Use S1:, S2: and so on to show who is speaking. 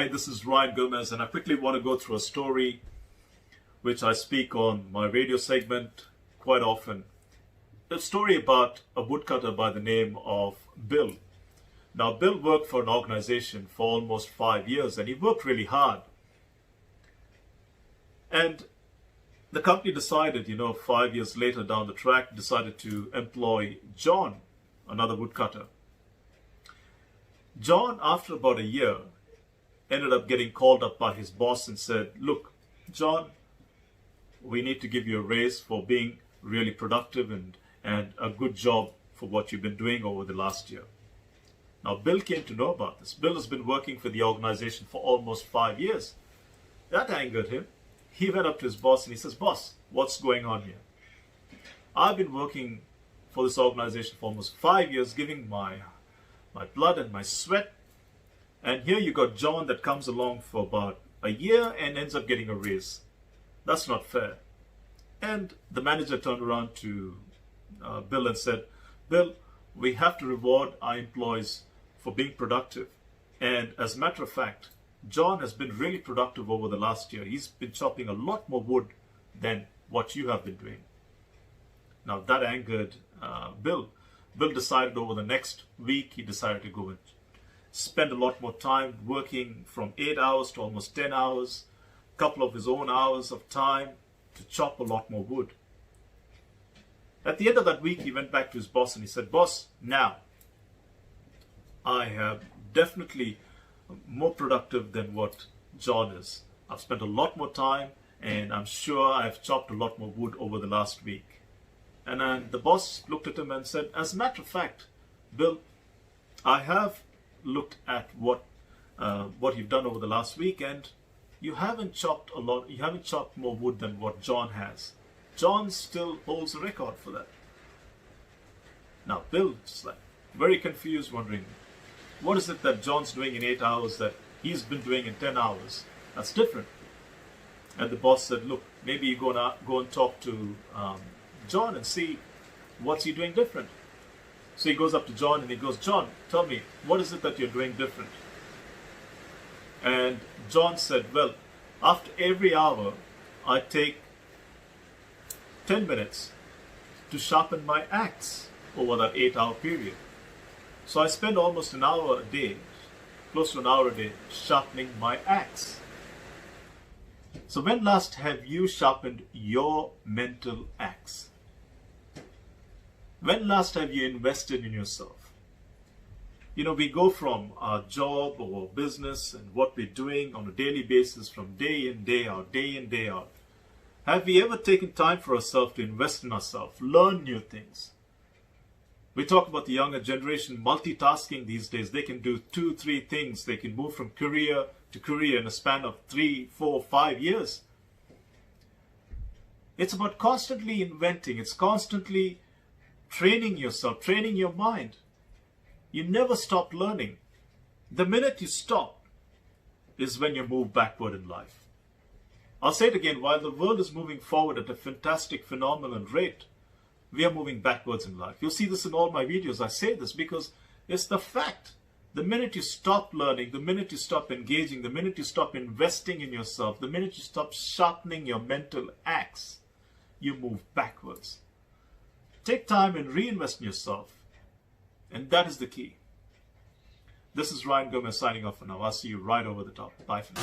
S1: Hi, this is Ryan Gomez, and I quickly want to go through a story which I speak on my radio segment quite often. A story about a woodcutter by the name of Bill. Now, Bill worked for an organization for almost 5 years, and he worked really hard. And the company decided, 5 years later down the track, decided to employ John, another woodcutter. John, after about a year, ended up getting called up by his boss and said, "Look, John, we need to give you a raise for being really productive and a good job for what you've been doing over the last year." Now, Bill came to know about this. Bill has been working for the organization for almost 5 years. That angered him. He went up to his boss and he says, "Boss, what's going on here? I've been working for this organization for almost 5 years, giving my blood and my sweat. And here you got John that comes along for about a year and ends up getting a raise. That's not fair." And the manager turned around to Bill and said, "Bill, we have to reward our employees for being productive. And as a matter of fact, John has been really productive over the last year. He's been chopping a lot more wood than what you have been doing." Now that angered Bill. Bill decided over the next week, he decided to go and spend a lot more time working from 8 hours to almost 10 hours, a couple of his own hours of time to chop a lot more wood. At the end of that week, he went back to his boss and he said, "Boss, now I have definitely more productive than what John is. I've spent a lot more time and I'm sure I've chopped a lot more wood over the last week." And then the boss looked at him and said, "As a matter of fact, Bill, I have looked at what you've done over the last week, and you haven't chopped more wood than what John has. John still holds the record for that." Now Bill is like very confused, wondering what is it that John's doing in 8 hours that he's been doing in 10 hours? That's different. And the boss said, "Look, maybe you go and talk to John and see what's he doing different." So he goes up to John and he goes, "John, tell me, what is it that you're doing different?" And John said, "Well, after every hour, I take 10 minutes to sharpen my axe over that 8-hour period. So I spend almost an hour a day, close to an hour a day, sharpening my axe." So when last have you sharpened your mental axe? When last have you invested in yourself? We go from our job or business and what we're doing on a daily basis from day in, day out, day in, day out. Have we ever taken time for ourselves to invest in ourselves, learn new things? We talk about the younger generation multitasking these days. They can do 2, 3 things. They can move from career to career in a span of 3, 4, 5 years. It's about constantly inventing. It's constantly training yourself, training your mind. You never stop learning. The minute you stop is when you move backward in life. I'll say it again, while the world is moving forward at a fantastic, phenomenal rate, we are moving backwards in life. You'll see this in all my videos. I say this because it's the fact. The minute you stop learning, the minute you stop engaging, the minute you stop investing in yourself, the minute you stop sharpening your mental axe, you move backwards. Take time and reinvest in yourself. And that is the key. This is Ryan Gomez signing off for now. I'll see you right over the top. Bye for now.